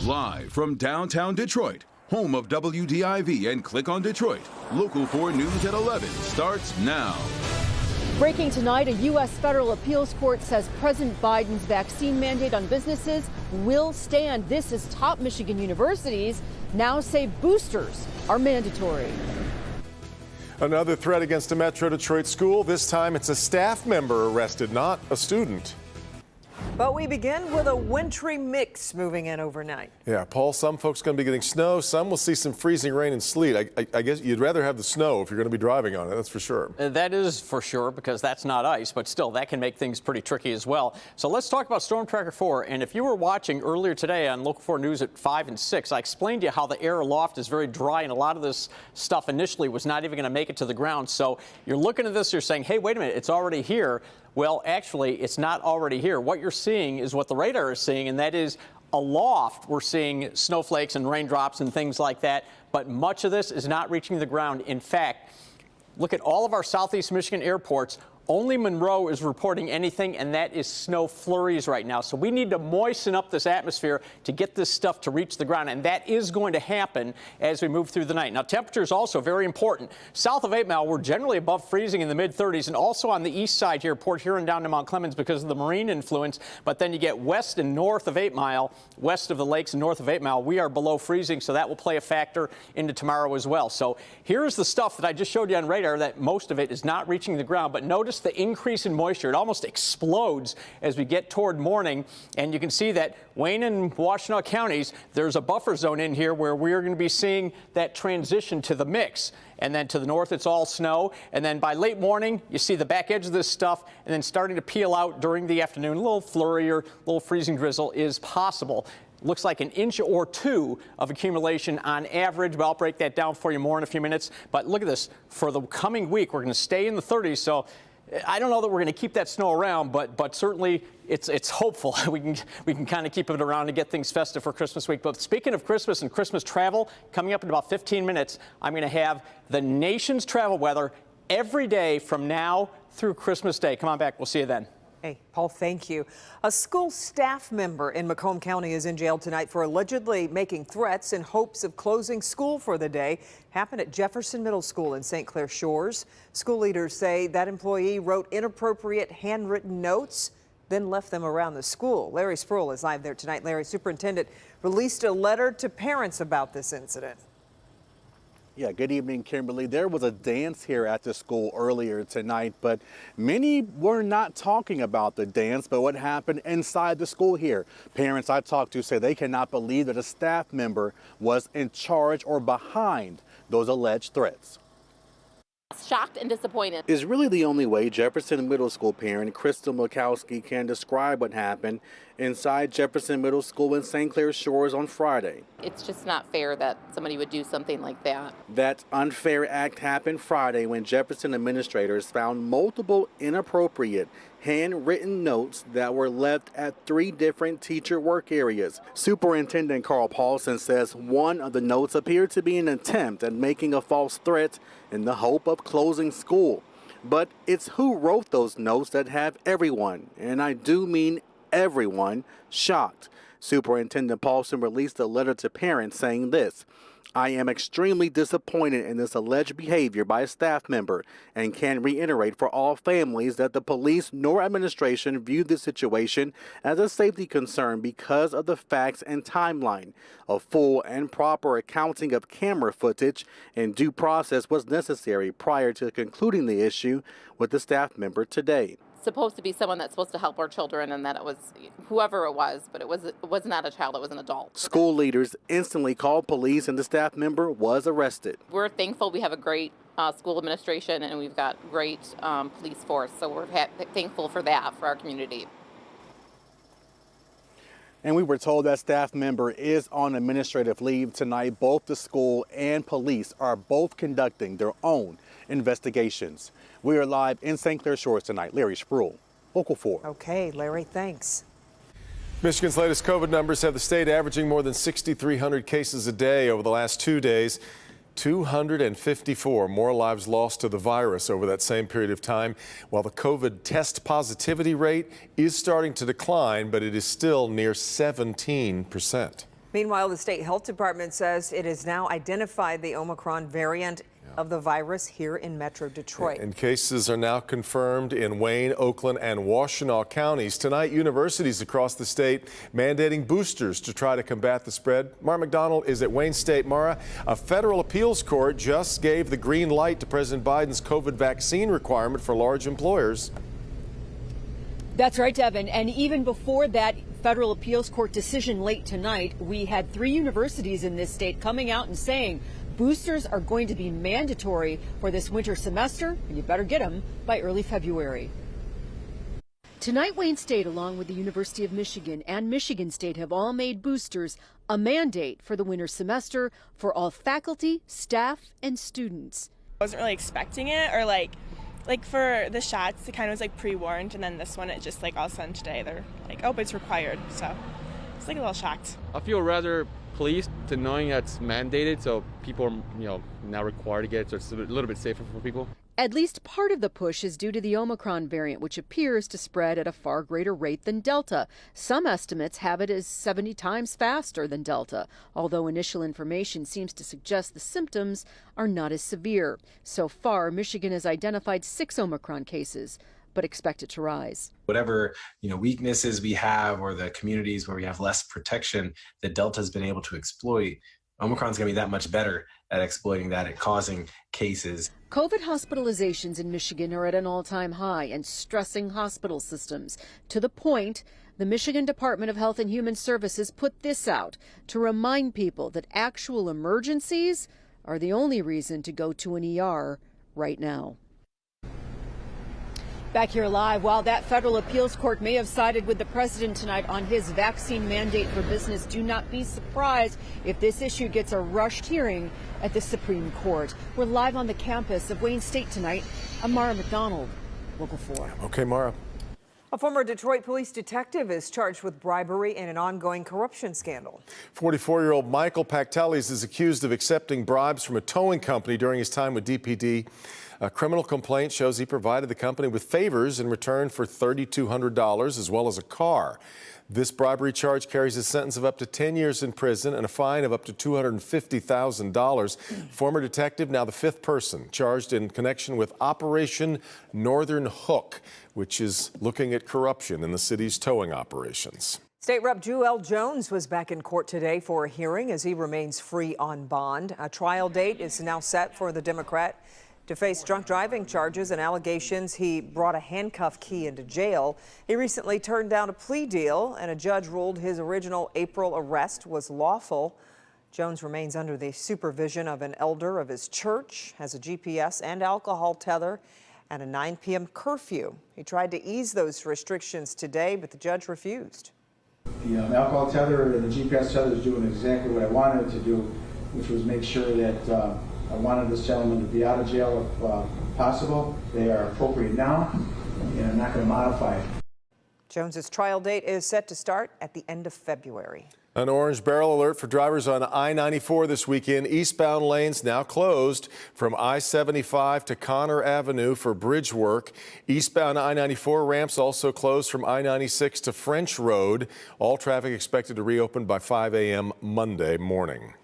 Live from downtown Detroit, home of WDIV and Click on Detroit, Local 4 News at 11 starts now. Breaking tonight, a U.S. federal appeals court says President Biden's vaccine mandate on businesses will stand. This as top Michigan universities now say boosters are mandatory. Another threat against a Metro Detroit school. This time it's a staff member arrested, not a student. But we begin with a wintry mix moving in overnight. Yeah, Paul, some folks are going to be getting snow. Some will see some freezing rain and sleet. I guess you'd rather have the snow if you're going to be driving on it, that's for sure. That is for sure, because that's not ice, but still, that can make things pretty tricky as well. So let's talk about Storm Tracker 4. And if you were watching earlier today on Local 4 News at 5 and 6, I explained to you how the air aloft is very dry, and a lot of this stuff initially was not even going to make it to the ground. So you're looking at this, you're saying, hey, wait a minute, it's already here. Well, actually, it's not already here. What you're seeing is what the radar is seeing, and that is aloft, we're seeing snowflakes and raindrops and things like that, but much of this is not reaching the ground. In fact, look at all of our Southeast Michigan airports. Only Monroe is reporting anything, and that is snow flurries right now. So we need to moisten up this atmosphere to get this stuff to reach the ground, and that is going to happen as we move through the night. Now, temperature is also very important. South of 8 Mile, we're generally above freezing in the mid-30s, and also on the east side here, Port Huron down to Mount Clemens because of the marine influence. But then you get west and north of 8 Mile, west of the lakes and north of 8 Mile, we are below freezing, so that will play a factor into tomorrow as well. So here's the stuff that I just showed you on radar that most of it is not reaching the ground, but notice the increase in moisture. It almost explodes as we get toward morning, and you can see that Wayne and Washtenaw counties, there's a buffer zone in here where we're going to be seeing that transition to the mix. And then to the north, it's all snow. And then by late morning, you see the back edge of this stuff, and then starting to peel out during the afternoon. A little flurry or a little freezing drizzle is possible. Looks like an inch or two of accumulation on average, but I'll break that down for you more in a few minutes. But look at this. For the coming week, we're going to stay in the 30s, so I don't know that we're going to keep that snow around, but certainly it's hopeful we can kind of keep it around and get things festive for Christmas week. But speaking of Christmas and Christmas travel, coming up in about 15 minutes, I'm going to have the nation's travel weather every day from now through Christmas Day. Come on back. We'll see you then. Hey, Paul, thank you. A school staff member in Macomb County is in jail tonight for allegedly making threats in hopes of closing school for the day. Happened at Jefferson Middle School in St. Clair Shores. School leaders say that employee wrote inappropriate handwritten notes, then left them around the school. Larry Sproul is live there tonight. Larry, superintendent released a letter to parents about this incident. Yeah, good evening, Kimberly. There was a dance here at the school earlier tonight, but many were not talking about the dance, but what happened inside the school here. Parents I talked to say they cannot believe that a staff member was in charge or behind those alleged threats. Shocked and disappointed. Is really the only way Jefferson Middle School parent Crystal Mikowski can describe what happened inside Jefferson Middle School in St. Clair Shores on Friday. It's just not fair that somebody would do something like that. That unfair act happened Friday when Jefferson administrators found multiple inappropriate handwritten notes that were left at 3 different teacher work areas. Superintendent Carl Paulson says one of the notes appeared to be an attempt at making a false threat in the hope of closing school. But it's who wrote those notes that have everyone, and I do mean everyone, shocked. Superintendent Paulson released a letter to parents saying this: I am extremely disappointed in this alleged behavior by a staff member and can reiterate for all families that the police nor administration viewed this situation as a safety concern because of the facts and timeline. A full and proper accounting of camera footage and due process was necessary prior to concluding the issue with the staff member today. Supposed to be someone that's supposed to help our children, and that it was whoever it was, but it was not a child, it was an adult. School leaders instantly called police and the staff member was arrested. We're thankful we have a great school administration and we've got great police force, so we're thankful for that for our community. And we were told that staff member is on administrative leave tonight. Both the school and police are both conducting their own investigations. We are live in St. Clair Shores tonight. Larry Sproul, Local 4. Okay, Larry, thanks. Michigan's latest COVID numbers have the state averaging more than 6,300 cases a day over the last 2 days. 254 more lives lost to the virus over that same period of time, while the COVID test positivity rate is starting to decline, but it is still near 17%. Meanwhile, the state health department says it has now identified the Omicron variant of the virus here in Metro Detroit. And cases are now confirmed in Wayne, Oakland, and Washtenaw counties. Tonight, universities across the state mandating boosters to try to combat the spread. Mara McDonald is at Wayne State. Mara, a federal appeals court just gave the green light to President Biden's COVID vaccine requirement for large employers. That's right, Devin. And even before that federal appeals court decision late tonight, we had 3 universities in this state coming out and saying boosters are going to be mandatory for this winter semester, and you better get them by early February. Tonight, Wayne State, along with the University of Michigan and Michigan State, have all made boosters a mandate for the winter semester for all faculty, staff, and students. I wasn't really expecting it, or like for the shots, it kind of was like pre-warned, and then this one, it just like all of a sudden today, they're like, oh, it's required. So it's like a little shocked. I feel rather pleased to knowing that it's mandated, so people are, now required to get it, so it's a little bit safer for people. At least part of the push is due to the Omicron variant, which appears to spread at a far greater rate than Delta. Some estimates have it as 70 times faster than Delta, although initial information seems to suggest the symptoms are not as severe. So far, Michigan has identified 6 Omicron cases, but expect it to rise. Whatever weaknesses we have, or the communities where we have less protection that Delta's been able to exploit, Omicron's going to be that much better at exploiting that, at causing cases. COVID hospitalizations in Michigan are at an all-time high and stressing hospital systems, to the point the Michigan Department of Health and Human Services put this out to remind people that actual emergencies are the only reason to go to an ER right now. Back here live, while that federal appeals court may have sided with the president tonight on his vaccine mandate for business, do not be surprised if this issue gets a rushed hearing at the Supreme Court. We're live on the campus of Wayne State tonight. I'm Mara McDonald, Local 4. Okay, Mara. A former Detroit police detective is charged with bribery in an ongoing corruption scandal. 44-year-old Michael Pactelis is accused of accepting bribes from a towing company during his time with DPD. A criminal complaint shows he provided the company with favors in return for $3,200 as well as a car. This bribery charge carries a sentence of up to 10 years in prison and a fine of up to $250,000. Former detective, now the 5th person charged in connection with Operation Northern Hook, which is looking at corruption in the city's towing operations. State Rep. Jewel Jones was back in court today for a hearing as he remains free on bond. A trial date is now set for the Democrat to face drunk driving charges and allegations he brought a handcuff key into jail. He recently turned down a plea deal, and a judge ruled his original April arrest was lawful. Jones remains under the supervision of an elder of his church, has a GPS and alcohol tether, and a 9 p.m. curfew. He tried to ease those restrictions today, but the judge refused. The alcohol tether and the GPS tether is doing exactly what I wanted it to do, which was make sure that I wanted this gentleman to be out of jail if possible. They are appropriate now, and I'm not going to modify it. Jones's trial date is set to start at the end of February. An orange barrel alert for drivers on I-94 this weekend. Eastbound lanes now closed from I-75 to Connor Avenue for bridge work. Eastbound I-94 ramps also closed from I-96 to French Road. All traffic expected to reopen by 5 a.m. Monday morning.